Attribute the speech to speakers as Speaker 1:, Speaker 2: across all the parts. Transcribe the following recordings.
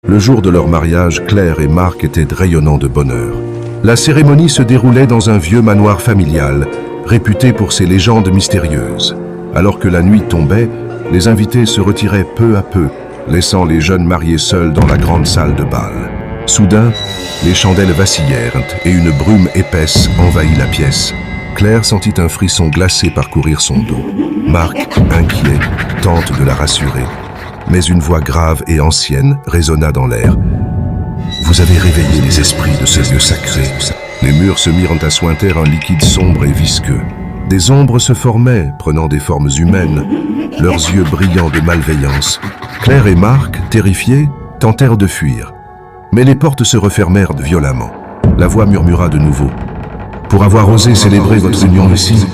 Speaker 1: Le jour de leur mariage, Claire et Marc étaient rayonnants de bonheur. La cérémonie se déroulait dans un vieux manoir familial, réputé pour ses légendes mystérieuses. Alors que la nuit tombait, les invités se retiraient peu à peu, laissant les jeunes mariés seuls dans la grande salle de bal. Soudain, les chandelles vacillèrent et une brume épaisse envahit la pièce. Claire sentit un frisson glacé parcourir son dos. Marc, inquiet, tente de la rassurer. Mais une voix grave et ancienne résonna dans l'air. « Vous avez réveillé les esprits de ce lieu sacré. » Les murs se mirent à suinter un liquide sombre et visqueux. Des ombres se formaient, prenant des formes humaines, leurs yeux brillants de malveillance. Claire et Marc, terrifiés, tentèrent de fuir. Mais les portes se refermèrent violemment. La voix murmura de nouveau. « Pour avoir osé célébrer votre union ici,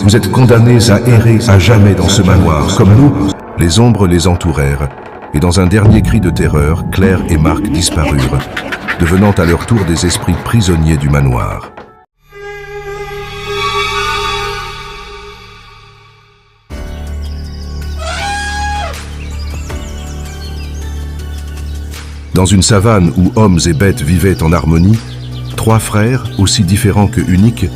Speaker 1: vous êtes condamnés à errer à jamais dans ce manoir, comme nous. » Les ombres les entourèrent, et dans un dernier cri de terreur, Claire et Marc disparurent, devenant à leur tour des esprits prisonniers du manoir. Dans une savane où hommes et bêtes vivaient en harmonie, trois frères, aussi différents que uniques,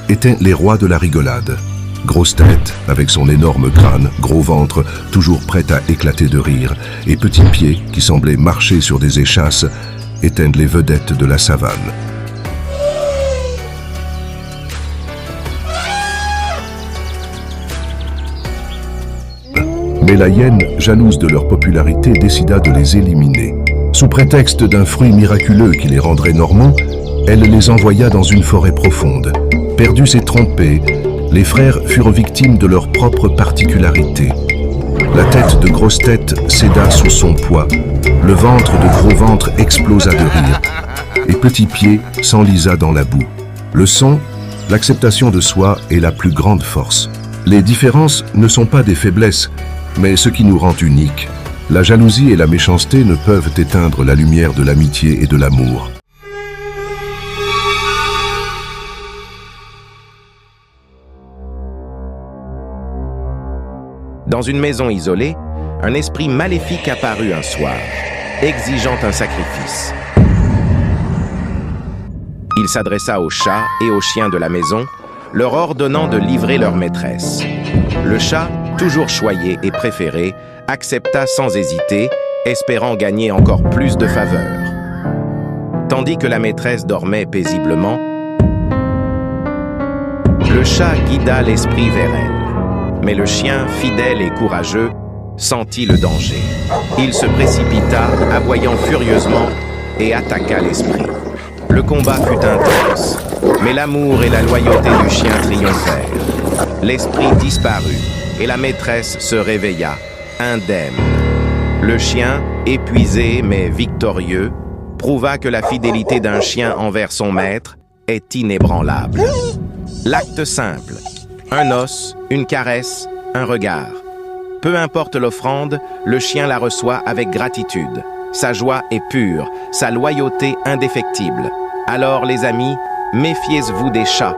Speaker 1: étaient les rois de la rigolade. Grosse tête, avec son énorme crâne, gros ventre, toujours prêt à éclater de rire, et petits pieds qui semblaient marcher sur des échasses, étaient les vedettes de la savane. Mais la hyène, jalouse de leur popularité, décida de les éliminer. Sous prétexte d'un fruit miraculeux qui les rendrait normaux, elle les envoya dans une forêt profonde. Perdus et trompés, les frères furent victimes de leur propre particularité. La tête de Grosse Tête céda sous son poids, le ventre de Gros Ventre explosa de rire, et Petit Pied s'enlisa dans la boue. Le son, l'acceptation de soi est la plus grande force. Les différences ne sont pas des faiblesses, mais ce qui nous rend uniques. La jalousie et la méchanceté ne peuvent éteindre la lumière de l'amitié et de l'amour.
Speaker 2: Dans une maison isolée, un esprit maléfique apparut un soir, exigeant un sacrifice. Il s'adressa aux chats et aux chiens de la maison, leur ordonnant de livrer leur maîtresse. Le chat, toujours choyé et préféré, accepta sans hésiter, espérant gagner encore plus de faveur. Tandis que la maîtresse dormait paisiblement, le chat guida l'esprit vers elle. Mais le chien, fidèle et courageux, sentit le danger. Il se précipita, aboyant furieusement, et attaqua l'esprit. Le combat fut intense, mais l'amour et la loyauté du chien triomphèrent. L'esprit disparut, et la maîtresse se réveilla, indemne. Le chien, épuisé mais victorieux, prouva que la fidélité d'un chien envers son maître est inébranlable. L'acte simple. Un os, une caresse, un regard. Peu importe l'offrande, le chien la reçoit avec gratitude. Sa joie est pure, sa loyauté indéfectible. Alors les amis, méfiez-vous des chats.